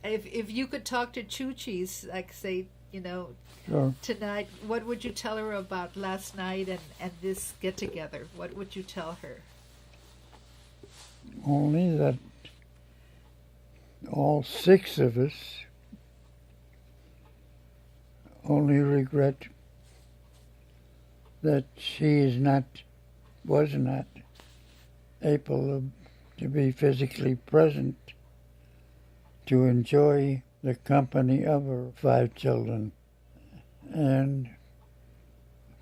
If you could talk to Choochies, like say, Sure. tonight, what would you tell her about last night and this get together? What would you tell her? Only that all six of us only regret that was not able to be physically present to enjoy the company of her five children and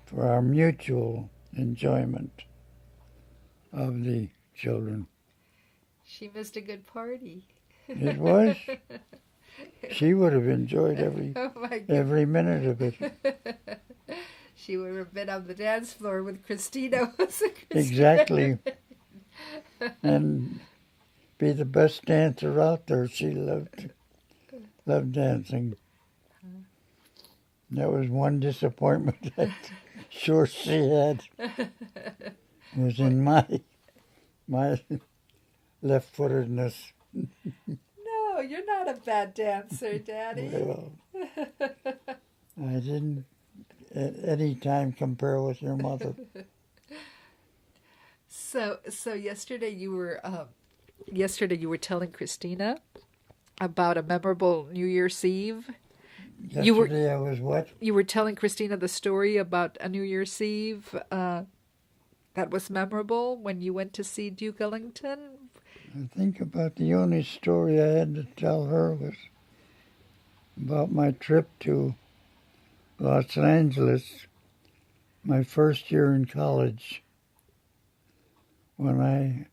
for our mutual enjoyment of the children. She missed a good party. It was. She would have enjoyed Oh my goodness. every minute of it. She would have been on the dance floor with Christina. Wasn't Christina? Exactly. And be the best dancer out there. She loved dancing. That was one disappointment that sure she had. Was in my left-footedness. No, you're not a bad dancer, Daddy. Well, I didn't at any time compare with your mother. So yesterday you were telling Christina about a memorable New Year's Eve. Yesterday I was what? You were telling Christina the story about a New Year's Eve that was memorable when you went to see Duke Ellington. I think about the only story I had to tell her was about my trip to Los Angeles, my first year in college, when I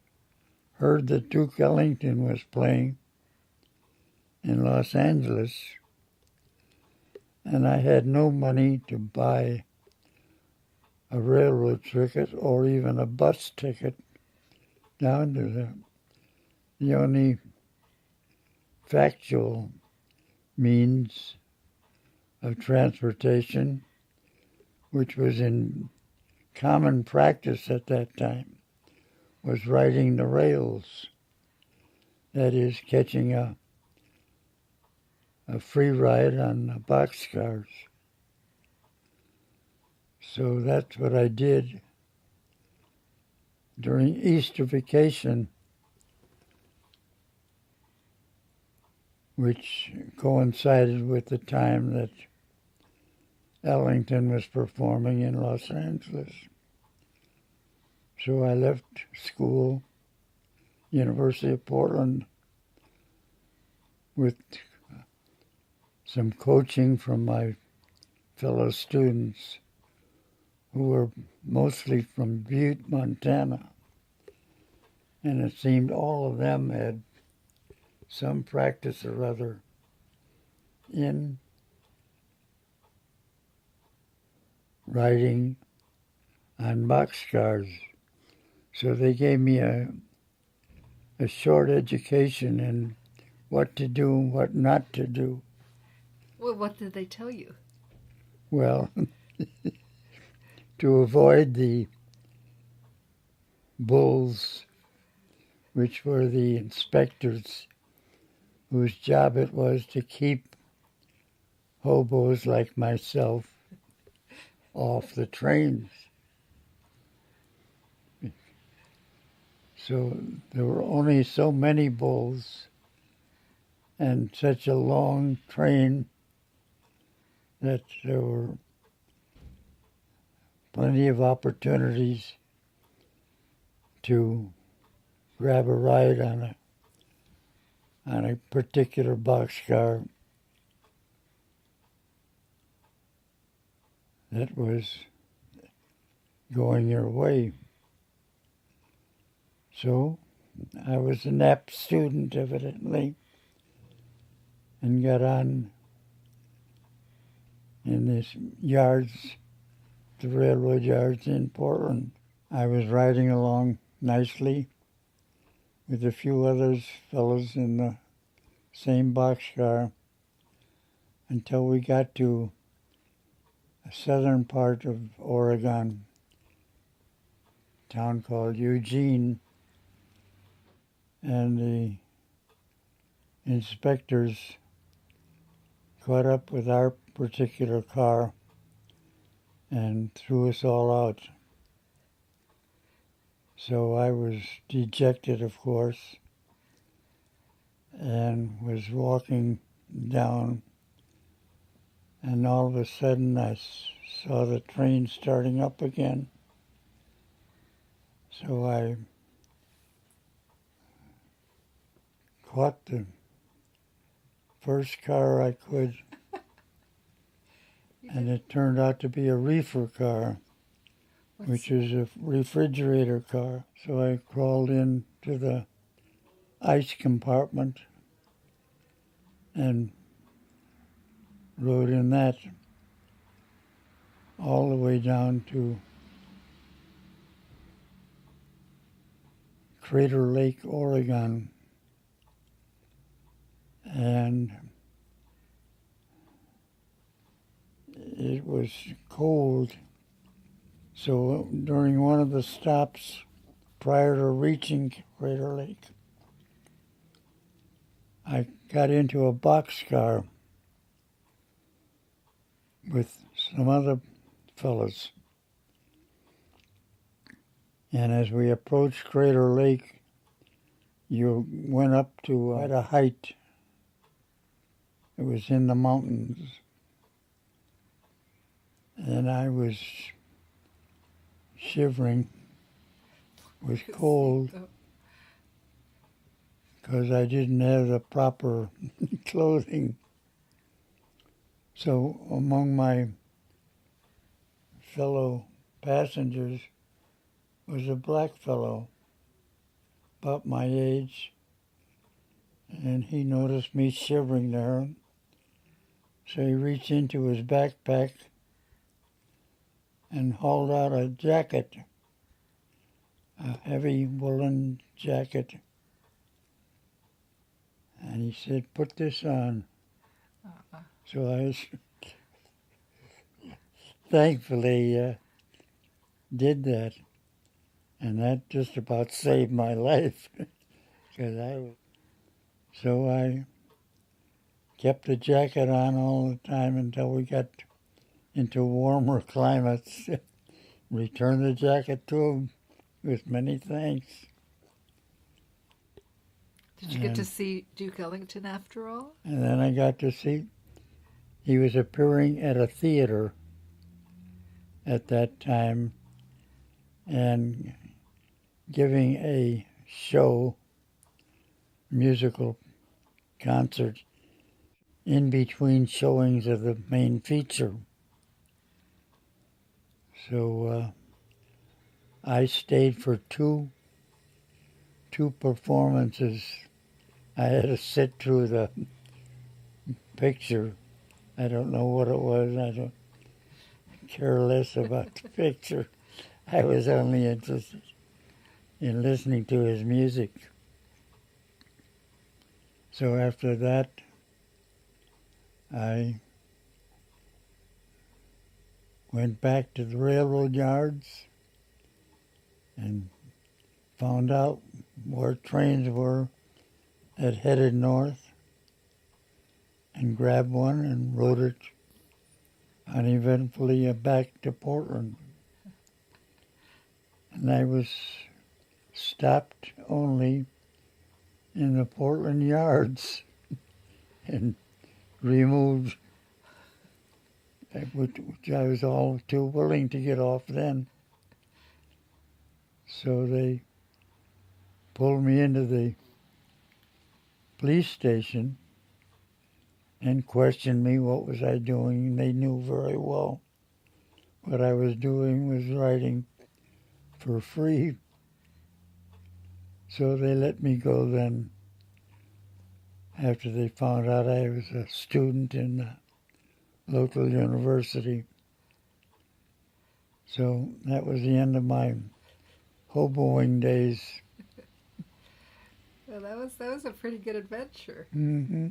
heard that Duke Ellington was playing in Los Angeles, and I had no money to buy a railroad ticket or even a bus ticket down to them. The only factual means of transportation, which was in common practice at that time, was riding the rails. That is, catching a free ride on the boxcars. So that's what I did during Easter vacation, which coincided with the time that Ellington was performing in Los Angeles. So I left school, University of Portland, with some coaching from my fellow students who were mostly from Butte, Montana. And it seemed all of them had some practice or other in riding on boxcars. So they gave me a short education in what to do and what not to do. Well, what did they tell you? Well, to avoid the bulls, which were the inspectors whose job it was to keep hobos like myself off the trains. So there were only so many bulls and such a long train that there were plenty of opportunities to grab a ride on a particular boxcar that was going your way. So I was an apt student, evidently, and got on in these yards, the railroad yards in Portland. I was riding along nicely with a few others fellows in the same boxcar until we got to a southern part of Oregon, a town called Eugene, and the inspectors caught up with our particular car and threw us all out. So I was dejected, of course, and was walking down, and all of a sudden I saw the train starting up again. So I caught the first car I could, and it turned out to be a reefer car, which is a refrigerator car. So I crawled into the ice compartment and rode in that all the way down to Crater Lake, Oregon. And it was cold. So during one of the stops prior to reaching Crater Lake, I got into a boxcar with some other fellas. And as we approached Crater Lake, you went up to quite a height. It was in the mountains. And I was shivering. It was cold because I didn't have the proper clothing. So among my fellow passengers was a black fellow about my age, and he noticed me shivering there. So he reached into his backpack and hauled out a jacket, a heavy woolen jacket. And he said, "Put this on." So I thankfully did that. And that just about saved my life. So I kept the jacket on all the time until we got into warmer climates. Returned the jacket to him with many thanks. Did you get to see Duke Ellington after all? And then I got to see, he was appearing at a theater at that time and giving a show, musical concert, in between showings of the main feature. So I stayed for two performances. I had to sit through the picture. I don't know what it was. I don't care less about the picture. I was only interested in listening to his music. So after that, I went back to the railroad yards and found out where trains were that headed north and grabbed one and rode it uneventfully back to Portland. And I was stopped only in the Portland yards and removed, which I was all too willing to get off then. So they pulled me into the police station and questioned me what was I doing. They knew very well what I was doing was writing for free. So they let me go then after they found out I was a student in the local university. So that was the end of my hoboing days. Well, that was a pretty good adventure. Mm-hmm.